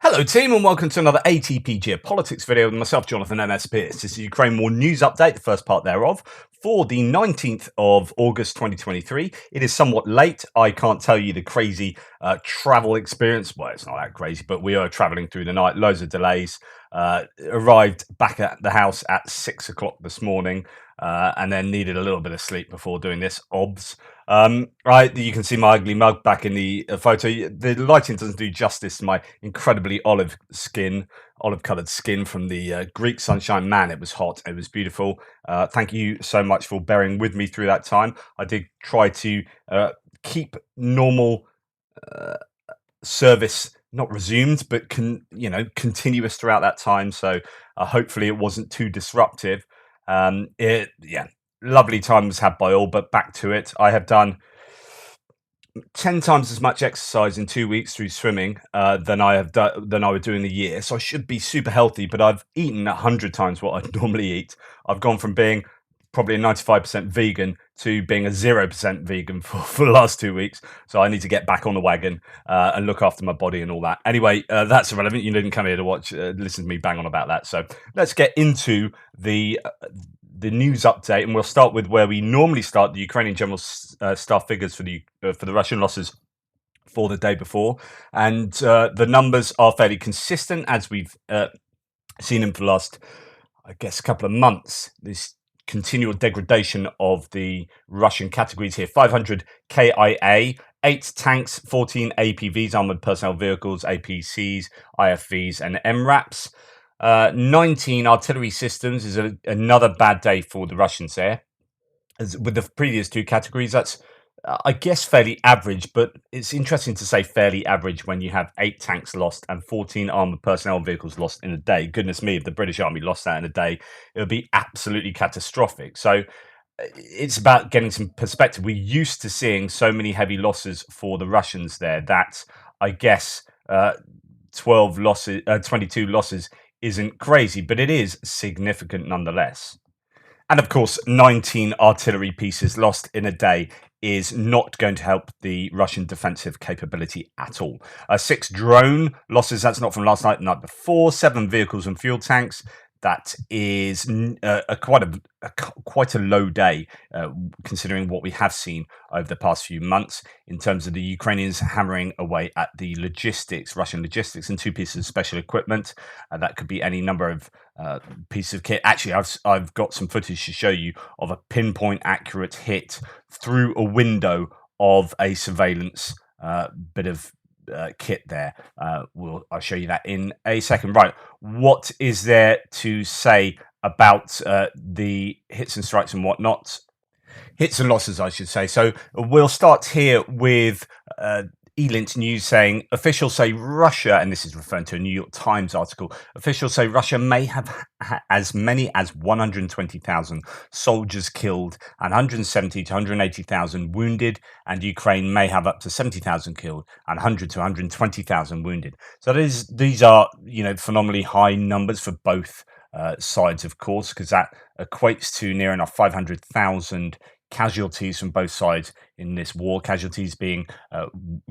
Hello, team, and welcome to another ATP Geopolitics video with myself, Jonathan MS Pearce. This is Ukraine War News Update, the first part thereof, for the 19th of August 2023. It is somewhat late. I can't tell you the crazy travel experience. Well, it's not that crazy, but we are traveling through the night, loads of delays. Arrived back at the house at 6 o'clock this morning, and then needed a little bit of sleep before doing this. Obs. Right, you can see my ugly mug back in the photo. The lighting doesn't do justice to my incredibly olive-coloured skin from the Greek sunshine. Man, it was hot. It was beautiful. Thank you so much for bearing with me through that time. I did try to keep normal service not resumed, but continuous throughout that time. So hopefully it wasn't too disruptive. Lovely times had by all, but back to it. I have done 10 times as much exercise in 2 weeks through swimming than I would do in a year. So I should be super healthy, but I've eaten 100 times what I'd normally eat. I've gone from being probably a 95% vegan to being a 0% vegan for the last 2 weeks. So I need to get back on the wagon and look after my body and all that. Anyway, that's irrelevant. You didn't come here to listen to me bang on about that. So let's get into the news update, and we'll start with where we normally start: the Ukrainian general staff figures for the Russian losses for the day before, and the numbers are fairly consistent as we've seen them for the last, I guess, couple of months. This continual degradation of the Russian categories here: 500 KIA, 8 tanks, 14 APVs, armored personnel vehicles, APCs, IFVs, and MRAPs. 19 artillery systems is another bad day for the Russians there. As with the previous two categories, that's, I guess, fairly average, but it's interesting to say fairly average when you have 8 tanks lost and 14 armored personnel vehicles lost in a day. Goodness me, if the British Army lost that in a day, it would be absolutely catastrophic. So it's about getting some perspective. We're used to seeing so many heavy losses for the Russians there that I guess 22 losses isn't crazy, but it is significant nonetheless. And of course, 19 artillery pieces lost in a day is not going to help the Russian defensive capability at all. 6 drone losses, that's not from last night, the night before. 7 vehicles and fuel tanks. That is quite a low day, considering what we have seen over the past few months in terms of the Ukrainians hammering away at the Russian logistics, and 2 pieces of special equipment. That could be any number of pieces of kit. Actually, I've got some footage to show you of a pinpoint accurate hit through a window of a surveillance bit of kit there. I'll show you that in a second. Right, what is there to say about the hits and strikes and whatnot? Hits and losses, I should say. So we'll start here with Elint News saying officials say Russia, and this is referring to a New York Times article, officials say Russia may have as many as 120,000 soldiers killed and 170 to 180,000 wounded, and Ukraine may have up to 70,000 killed and 100 to 120,000 wounded. So these are phenomenally high numbers for both sides, of course, because that equates to near enough 500,000 casualties from both sides in this war, casualties being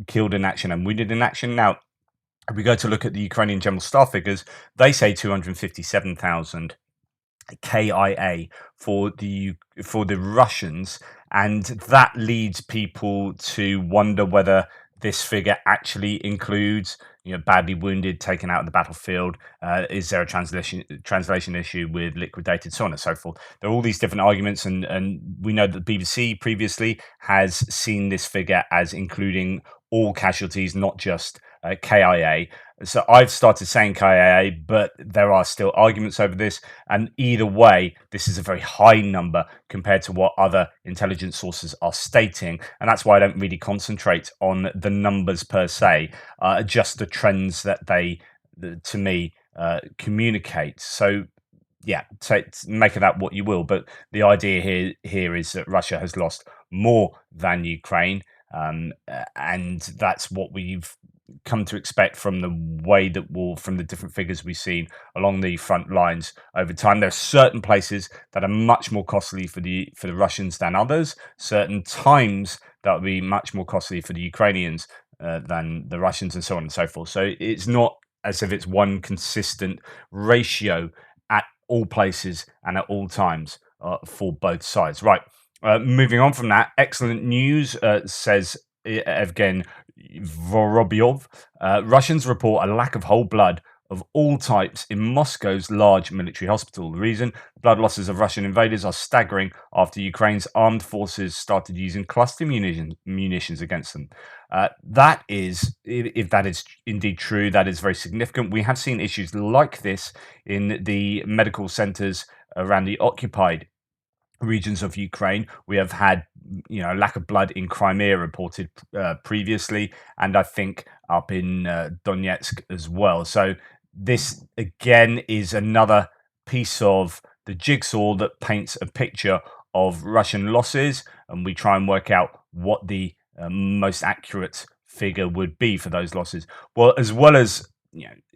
killed in action and wounded in action. Now, if we go to look at the Ukrainian general staff figures, they say 257,000 KIA for the Russians, and that leads people to wonder whether this figure actually includes badly wounded, taken out of the battlefield. Is there a translation issue with liquidated, so on and so forth? There are all these different arguments, and we know that the BBC previously has seen this figure as including all casualties, not just KIA. So I've started saying KIA, but there are still arguments over this. And either way, this is a very high number compared to what other intelligence sources are stating. And that's why I don't really concentrate on the numbers per se, just the trends that they, to me, communicate. So yeah, make of that what you will. But the idea here is that Russia has lost more than Ukraine. And that's what we've come to expect from from the different figures we've seen along the front lines over time. There are certain places that are much more costly for the Russians than others, certain times that will be much more costly for the Ukrainians than the Russians, and so on and so forth. So it's not as if it's one consistent ratio at all places and at all times for both sides. Right. Moving on from that, excellent news, says Evgen Vorobyov. Russians report a lack of whole blood of all types in Moscow's large military hospital. The reason: blood losses of Russian invaders are staggering after Ukraine's armed forces started using cluster munitions against them. That is, if that is indeed true, that is very significant. We have seen issues like this in the medical centers around the occupied regions of Ukraine. We have had, lack of blood in Crimea reported previously, and I think up in Donetsk as well. So this again is another piece of the jigsaw that paints a picture of Russian losses, and we try and work out what the most accurate figure would be for those losses. Well, as well as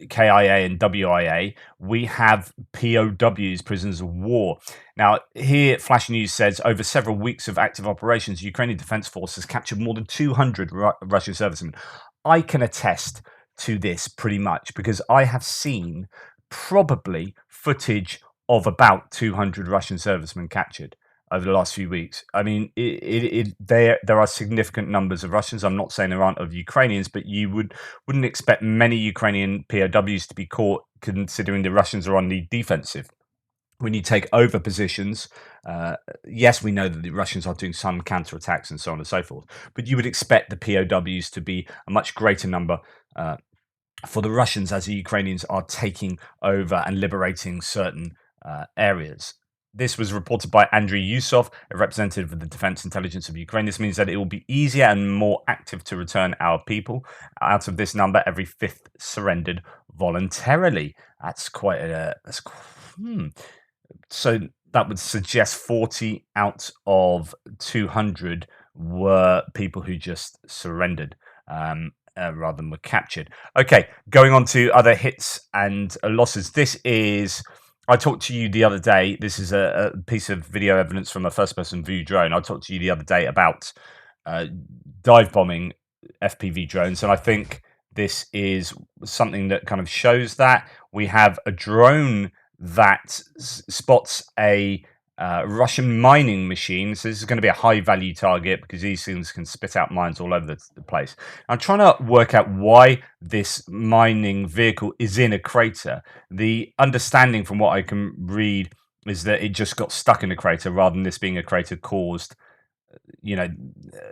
KIA and WIA, we have POWs, prisoners of war. Now, here, Flash News says over several weeks of active operations, Ukrainian Defense Force has captured more than 200 Russian servicemen. I can attest to this pretty much because I have seen probably footage of about 200 Russian servicemen captured over the last few weeks. I mean, there are significant numbers of Russians. I'm not saying there aren't of Ukrainians, but you wouldn't expect many Ukrainian POWs to be caught, considering the Russians are on the defensive. When you take over positions, yes, we know that the Russians are doing some counterattacks and so on and so forth, but you would expect the POWs to be a much greater number for the Russians as the Ukrainians are taking over and liberating certain areas. This was reported by Andriy Yusov, a representative of the Defense Intelligence of Ukraine. This means that it will be easier and more active to return our people. Out of this number, every fifth surrendered voluntarily. That's quite a... So that would suggest 40 out of 200 were people who just surrendered rather than were captured. Okay, going on to other hits and losses. This is... I talked to you the other day. This is a piece of video evidence from a first-person view drone. I talked to you the other day about dive bombing FPV drones, and I think this is something that kind of shows that. We have a drone that spots a Russian mining machine. So this is going to be a high-value target because these things can spit out mines all over the place. I'm trying to work out why this mining vehicle is in a crater. The understanding from what I can read is that it just got stuck in a crater rather than this being a crater caused,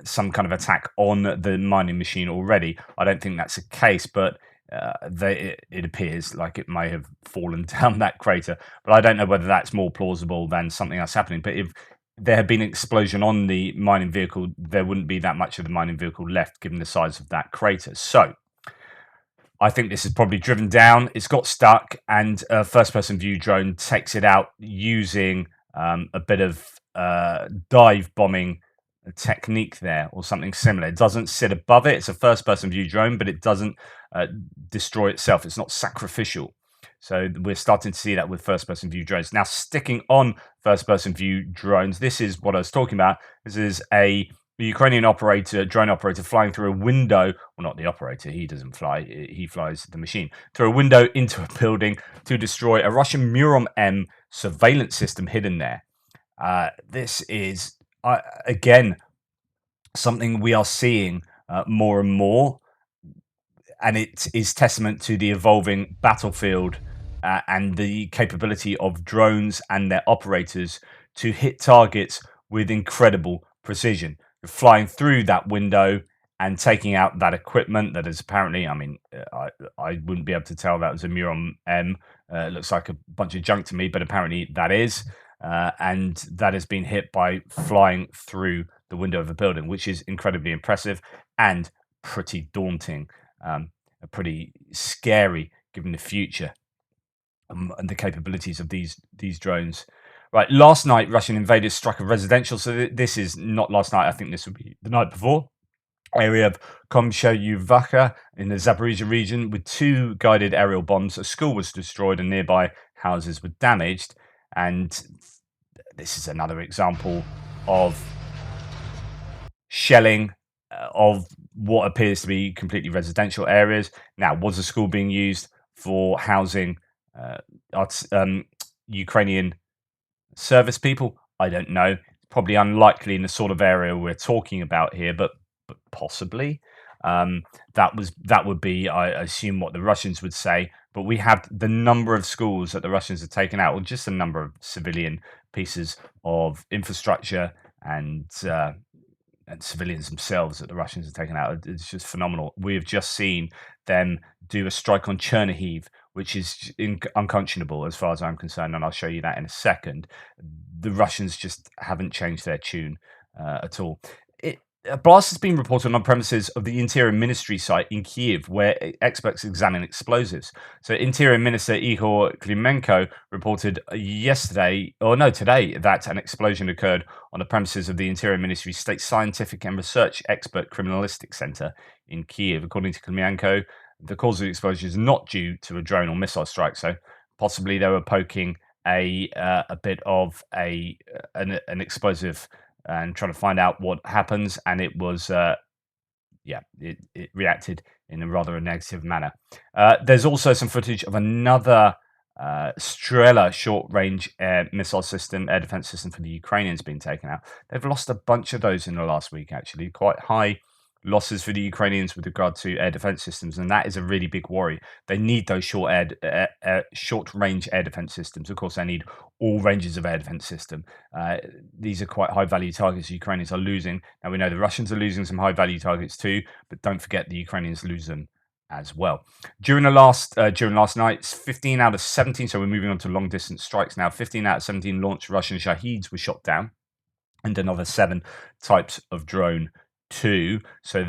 some kind of attack on the mining machine already. I don't think that's the case, but it appears like it may have fallen down that crater, but I don't know whether that's more plausible than something else happening. But if there had been an explosion on the mining vehicle, there wouldn't be that much of the mining vehicle left given the size of that crater. So I think this is probably driven down. It's got stuck, and a first-person view drone takes it out using a bit of dive bombing technique there or something similar. It doesn't sit above it. It's a first-person view drone, but it doesn't destroy itself. It's not sacrificial. So we're starting to see that with first-person view drones. Now, sticking on first-person view drones, this is what I was talking about. This is a Ukrainian drone operator, flying through a window. Well, not the operator. He doesn't fly. He flies the machine through a window into a building to destroy a Russian Murom-M surveillance system hidden there. This is again something we are seeing more and more, and it is testament to the evolving battlefield and the capability of drones and their operators to hit targets with incredible precision. You're flying through that window and taking out that equipment that is apparently, I wouldn't be able to tell that was a Murom-M. It looks like a bunch of junk to me, but apparently that is. And that has been hit by flying through the window of a building, which is incredibly impressive and pretty daunting, pretty scary given the future and the capabilities of these drones. Right, last night, Russian invaders struck a residential. So this is not last night. I think this would be the night before. Area of Komshayuvaka in the Zaporizhia region with 2 guided aerial bombs. A school was destroyed and nearby houses were damaged. And this is another example of shelling of what appears to be completely residential areas. Now, was the school being used for housing Ukrainian service people? I don't know. Probably unlikely in the sort of area we're talking about here, but possibly. That would be, I assume, what the Russians would say. But we have the number of schools that the Russians have taken out, or just a number of civilian pieces of infrastructure and civilians themselves that the Russians have taken out. It's just phenomenal. We have just seen them do a strike on Chernihiv, which is unconscionable as far as I'm concerned, and I'll show you that in a second. The Russians just haven't changed their tune at all. A blast has been reported on premises of the Interior Ministry site in Kyiv, where experts examine explosives. So, Interior Minister Igor Klimenko reported today, that an explosion occurred on the premises of the Interior Ministry State Scientific and Research Expert Criminalistic Center in Kyiv. According to Klimenko, the cause of the explosion is not due to a drone or missile strike. So, possibly they were poking a bit of an explosive and trying to find out what happens, and it was it reacted in a rather negative manner. There's also some footage of another Strela short-range air missile system, air defense system for the Ukrainians being taken out. They've lost a bunch of those in the last week, actually, quite high losses for the Ukrainians with regard to air defense systems, and that is a really big worry. They need those short-range air defense systems. Of course, they need all ranges of air defense system. These are quite high-value targets the Ukrainians are losing. Now, we know the Russians are losing some high-value targets too, but don't forget the Ukrainians lose them as well. During last night's 15 out of 17, so we're moving on to long-distance strikes now, 15 out of 17 launched Russian Shaheeds were shot down, and another 7 types of drone too. So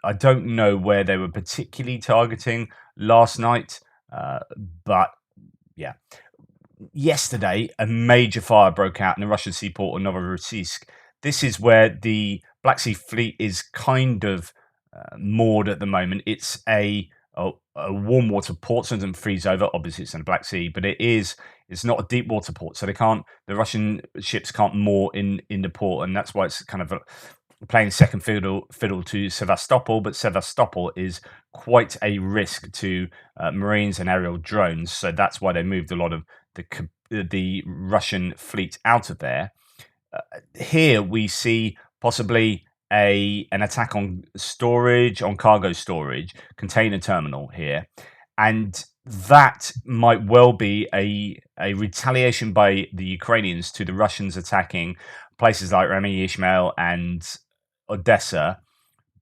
I don't know where they were particularly targeting last night, but yeah. Yesterday, a major fire broke out in the Russian seaport of Novorossiysk. This is where the Black Sea Fleet is kind of moored at the moment. It's a warm water port, so it doesn't freeze over. Obviously, it's in the Black Sea, but it's not a deep water port, so the Russian ships can't moor in the port, and that's why it's kind of playing second fiddle to Sevastopol. But Sevastopol is quite a risk to Marines and aerial drones, so that's why they moved a lot of the Russian fleet out of there. Here we see possibly an attack on cargo storage, container terminal here, and that might well be a retaliation by the Ukrainians to the Russians attacking places like Remy Ishmael and Odessa,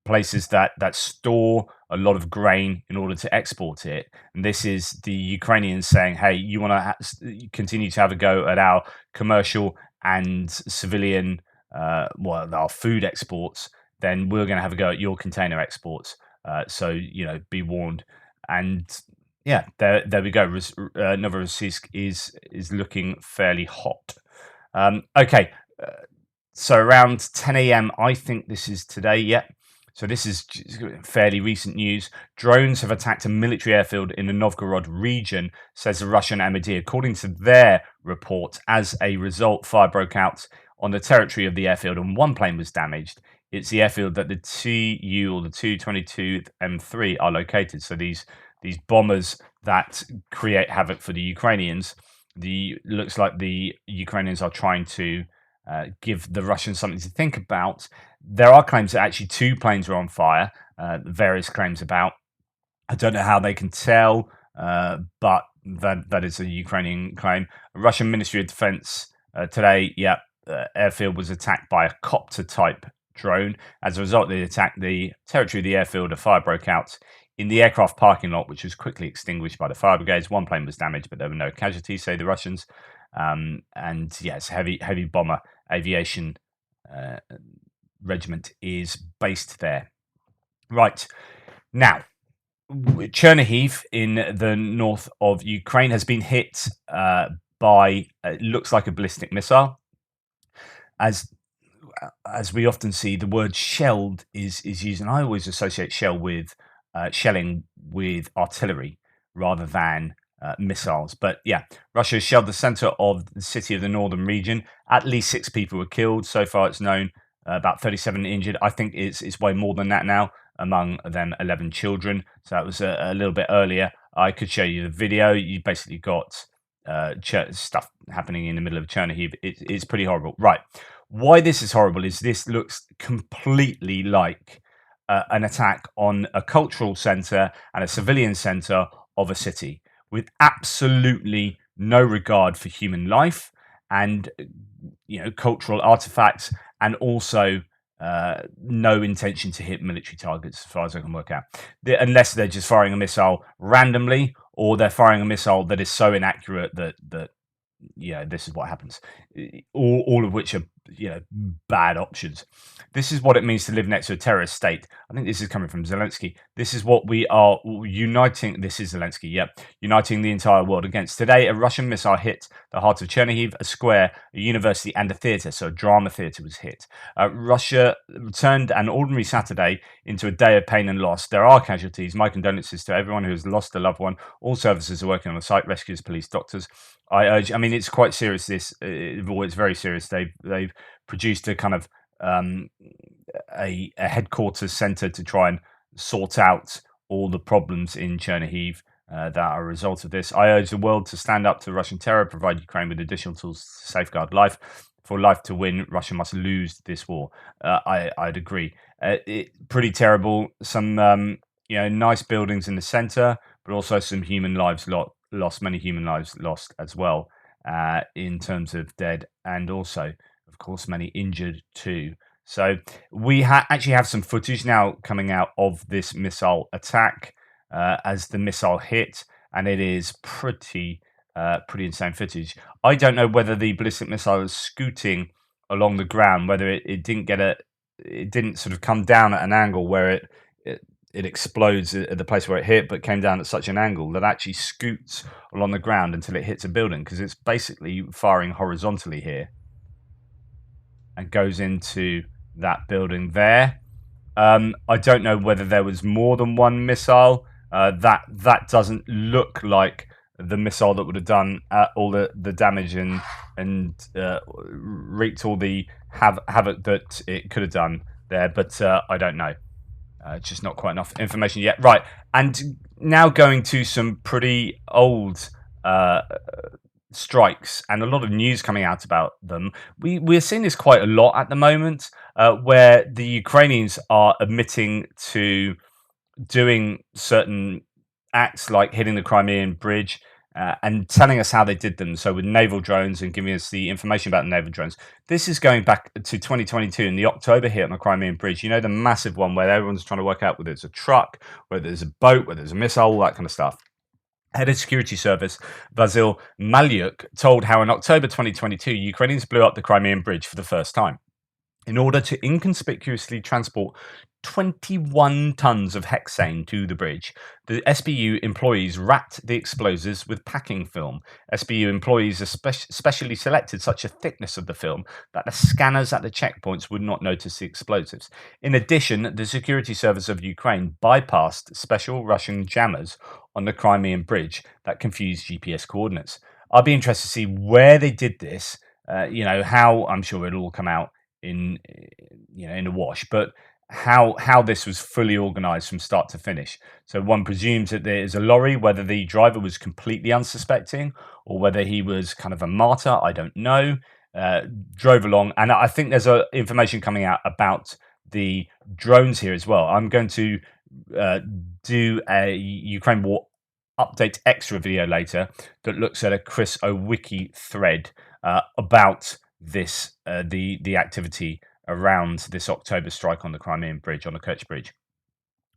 places that store a lot of grain in order to export it. And this is the Ukrainians saying, hey, you want to continue to have a go at our commercial and civilian, our food exports, then we're going to have a go at your container exports. So, be warned. And yeah, there we go. Novorossiysk is looking fairly hot. Okay. So around 10 a.m., I think this is today. Yeah. So this is fairly recent news. Drones have attacked a military airfield in the Novgorod region, says the Russian MOD. According to their report, as a result, fire broke out on the territory of the airfield and one plane was damaged. It's the airfield that the Tu or the Tu-22 M3 are located. So these bombers that create havoc for the Ukrainians. Looks like the Ukrainians are trying to give the Russians something to think about. There are claims that actually 2 planes were on fire. Various claims about. I don't know how they can tell, but that is a Ukrainian claim. Russian Ministry of Defense today, airfield was attacked by a copter-type drone. As a result of the attack, the territory of the airfield, a fire broke out in the aircraft parking lot, which was quickly extinguished by the fire brigades. One plane was damaged, but there were no casualties, say the Russians. And yes, heavy bomber aviation regiment is based there. Right. Now, Chernihiv in the north of Ukraine has been hit by, it looks like a ballistic missile. As we often see, the word shelled is used, and I always associate shelling with artillery rather than missiles. But yeah, Russia has shelled the center of the city of the northern region. At least 6 people were killed. So far, it's known about 37 injured. I think it's way more than that now. Among them, 11 children. So that was a little bit earlier. I could show you the video. You basically got stuff happening in the middle of Chernihiv. It's pretty horrible. Right. Why this is horrible is this looks completely like an attack on a cultural center and a civilian center of a city with absolutely no regard for human life and cultural artifacts, and also no intention to hit military targets, as far as I can work out, unless they're just firing a missile randomly, or they're firing a missile that is so inaccurate that this is what happens. All of which are bad options. This is what it means to live next to a terrorist state. I think this is coming from Zelensky. This is what we are uniting. This is Zelensky, uniting the entire world against. Today, a Russian missile hit the heart of Chernihiv, a square, a university, and a theatre. So a drama theatre was hit. Russia turned an ordinary Saturday into a day of pain and loss. There are casualties. My condolences to everyone who has lost a loved one. All services are working on the site: rescuers, police, doctors. I mean, it's quite serious. It's very serious. They've produced a kind of a headquarters center to try and sort out all the problems in Chernihiv that are a result of this. I urge the world to stand up to Russian terror, provide Ukraine with additional tools to safeguard life. For life to win, Russia must lose this war. I'd agree. Pretty terrible. Some nice buildings in the center, but also some human lives lost. Many human lives lost as well, in terms of dead, and also, of course, many injured too. So we actually have some footage now coming out of this missile attack as the missile hit, and it is pretty insane footage. I don't know whether the ballistic missile was scooting along the ground, whether it didn't sort of come down at an angle where it explodes at the place where it hit, but came down at such an angle that actually scoots along the ground until it hits a building, because it's basically firing horizontally here and goes into that building there. I don't know whether there was more than one missile. That doesn't look like the missile that would have done all the damage and wreaked all the havoc that it could have done there, but I don't know. Just not quite enough information yet. Right, and now going to some pretty old strikes, and a lot of news coming out about them. We're seeing this quite a lot at the moment, where the Ukrainians are admitting to doing certain acts like hitting the Crimean Bridge, and telling us how they did them. So with naval drones, and giving us the information about the naval drones. This is going back to 2022 in the October hit on the Crimean Bridge. You know, the massive one where everyone's trying to work out whether it's a truck, whether there's a boat, whether there's a missile, all that kind of stuff. Head of Security Service Vasyl Malyuk told how in October 2022, Ukrainians blew up the Crimean Bridge for the first time in order to inconspicuously transport 21 tons of hexane to the bridge. The SBU employees wrapped the explosives with packing film. SBU employees specially selected such a thickness of the film that the scanners at the checkpoints would not notice the explosives. In addition, the Security Service of Ukraine bypassed special Russian jammers on the Crimean Bridge that confused GPS coordinates. I'd be interested to see where they did this. How, I'm sure it'll all come out in a wash, but how this was fully organized from start to finish. So one presumes that there is a lorry, whether the driver was completely unsuspecting or whether he was kind of a martyr, I don't know, drove along. And I think there's information coming out about the drones here as well. I'm going to do a Ukraine War Update extra video later that looks at a Chris Owicki thread about this, the activity around this October strike on the Crimean Bridge, on the Kerch Bridge.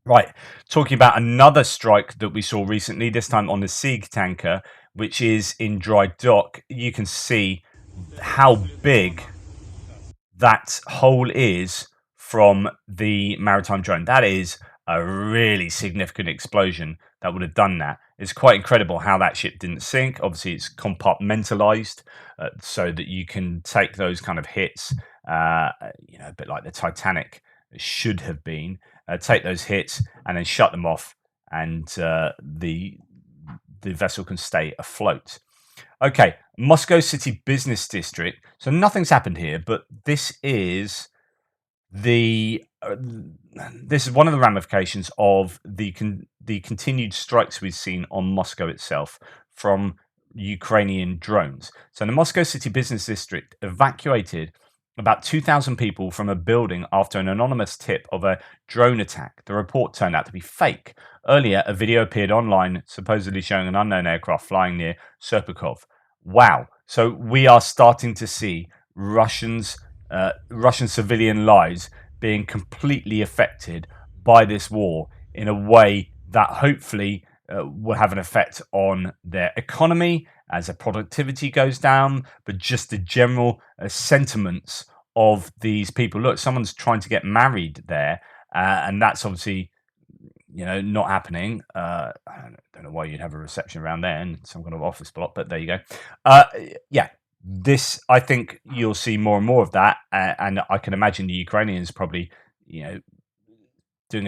Right, talking about another strike that we saw recently, this time on the Sieg tanker, which is in dry dock. You can see how big that hole is from the maritime drone. That is a really significant explosion that would have done that. It's quite incredible how that ship didn't sink. Obviously, it's compartmentalized so that you can take those kind of hits, a bit like the Titanic should have been, take those hits and then shut them off, and the vessel can stay afloat. Okay, Moscow City Business District. So nothing's happened here, but this is the this is one of the ramifications of the continued strikes we've seen on Moscow itself from Ukrainian drones. So the Moscow City Business District evacuated about 2,000 people from a building after an anonymous tip of a drone attack. The report turned out to be fake. Earlier, a video appeared online supposedly showing an unknown aircraft flying near Serpukhov. Wow. So we are starting to see Russian civilian lives being completely affected by this war in a way that hopefully will have an effect on their economy as their productivity goes down, but just the general sentiments of these people. Look, someone's trying to get married there, and that's obviously not happening. I don't know why you'd have a reception around there in some kind of office block, but there you go. Yeah, this, I think you'll see more and more of that, and I can imagine the Ukrainians probably, doing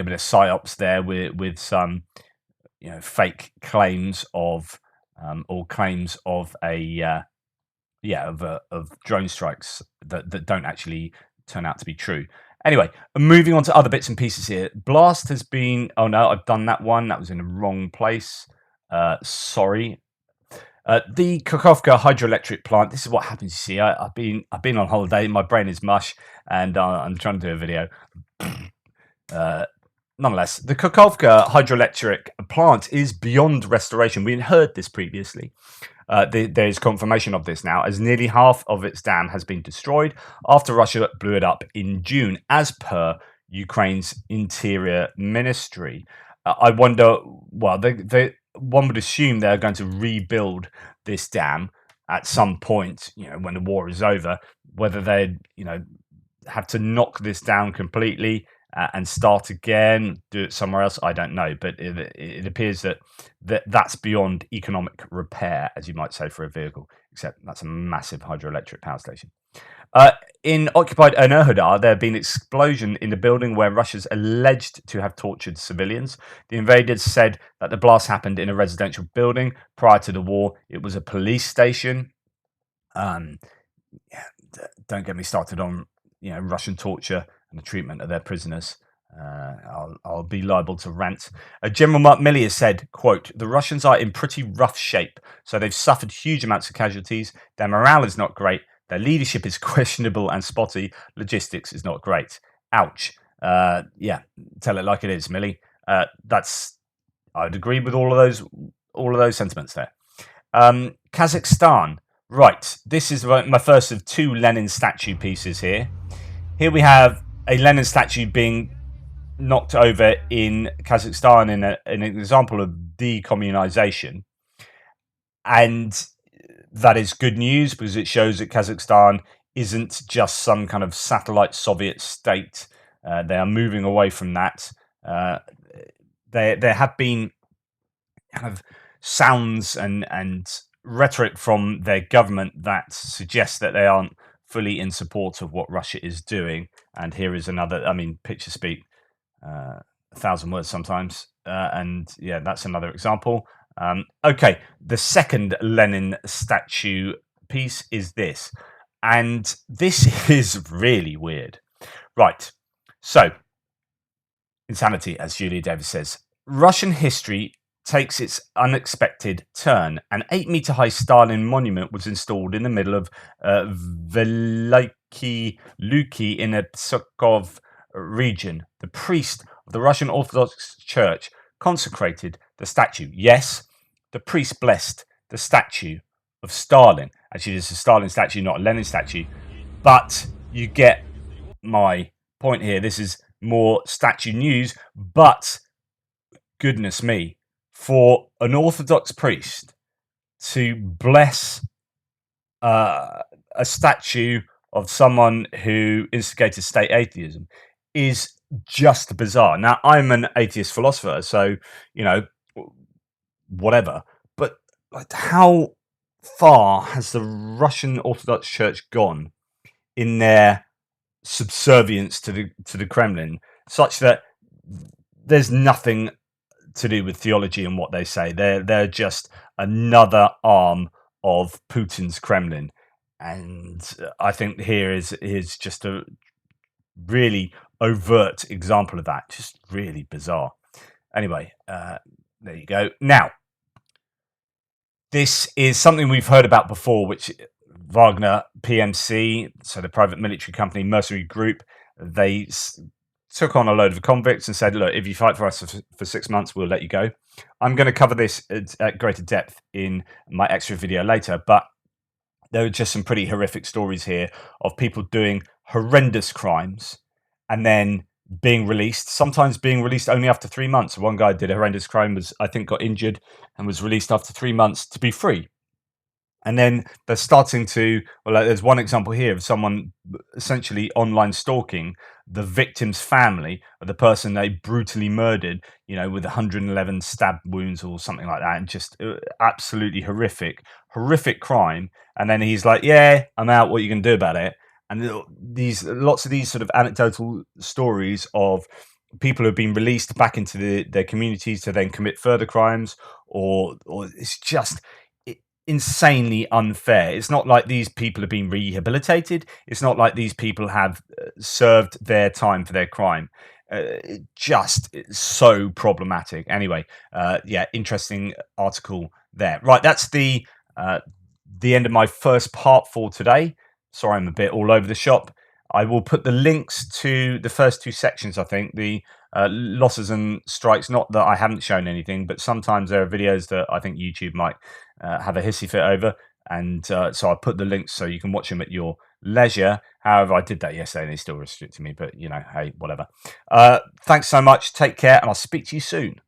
a bit of psyops there with some, fake claims of, or claims of of drone strikes that don't actually turn out to be true. Anyway, moving on to other bits and pieces here. Blast has been. Oh no, I've done that one. That was in the wrong place. Sorry. The Kakhovka hydroelectric plant. This is what happens. You see, I've been on holiday. My brain is mush, and I'm trying to do a video. Nonetheless, the Kakhovka hydroelectric plant is beyond restoration. We heard this previously. There is confirmation of this now, as nearly half of its dam has been destroyed after Russia blew it up in June, as per Ukraine's interior ministry. I wonder. Well, one would assume they're going to rebuild this dam at some point, when the war is over. Whether they, have to knock this down completely and start again, do it somewhere else, I don't know. But it appears that's beyond economic repair, as you might say, for a vehicle. Except that's a massive hydroelectric power station. In occupied Enerhodar, there have been an explosion in the building where Russia's alleged to have tortured civilians. The invaders said that the blast happened in a residential building. Prior to the war, it was a police station. Don't get me started on Russian torture and the treatment of their prisoners. I'll be liable to rant. General Mark Milley has said, quote, "The Russians are in pretty rough shape, so they've suffered huge amounts of casualties. Their morale is not great. Their leadership is questionable and spotty. Logistics is not great." Ouch. Yeah, tell it like it is, Milley. I'd agree with all of those sentiments there. Kazakhstan. Right, this is my first of two Lenin statue pieces here. Here we have a Lenin statue being knocked over in Kazakhstan in an example of decommunization. And that is good news because it shows that Kazakhstan isn't just some kind of satellite Soviet state. They are moving away from that. There have been kind of sounds and rhetoric from their government that suggests that they aren't fully in support of what Russia is doing. And here is another. I mean, pictures speak 1,000 words sometimes. And yeah, that's another example. Okay, the second Lenin statue piece is this. And this is really weird. Right. So, insanity, as Julia Davis says. Russian history takes its unexpected turn. An 8-meter high Stalin monument was installed in the middle of Velyky Luki in the Pskov region. The priest of the Russian Orthodox Church consecrated the statue. Yes, the priest blessed the statue of Stalin. Actually, it's a Stalin statue, not a Lenin statue. But you get my point here. This is more statue news, but goodness me, for an Orthodox priest to bless a statue of someone who instigated state atheism is just bizarre. Now, I'm an atheist philosopher, so, whatever. But how far has the Russian Orthodox Church gone in their subservience to the Kremlin, such that there's nothing to do with theology and what they say? They're just another arm of Putin's Kremlin, and I think here is just a really overt example of that. Just really bizarre. Anyway, there you go. Now, this is something we've heard about before, which Wagner PMC, so the private military company, mercenary group, they took on a load of convicts and said, look, if you fight for us for 6 months, we'll let you go. I'm going to cover this at greater depth in my extra video later, but there are just some pretty horrific stories here of people doing horrendous crimes and then being released, sometimes being released only after 3 months. One guy did a horrendous crime, I think got injured and was released after 3 months to be free. And then they're starting to, well, like there's one example here of someone essentially online stalking the victim's family, or the person they brutally murdered, with 111 stab wounds or something like that, and just absolutely horrific crime. And then he's like, yeah, I'm out, what are you going to do about it? And lots of these sort of anecdotal stories of people who have been released back into their communities to then commit further crimes, or it's just insanely unfair. It's not like these people have been rehabilitated. It's not like these people have served their time for their crime. Just so problematic. Anyway, yeah, interesting article there. Right, that's the end of my first part for today. Sorry, I'm a bit all over the shop. I will put the links to the first 2 sections, I think, the losses and strikes. Not that I haven't shown anything, but sometimes there are videos that I think YouTube might have a hissy fit over. And so I put the links so you can watch them at your leisure. However, I did that yesterday and they still restricted me, but hey, whatever. Thanks so much. Take care, and I'll speak to you soon.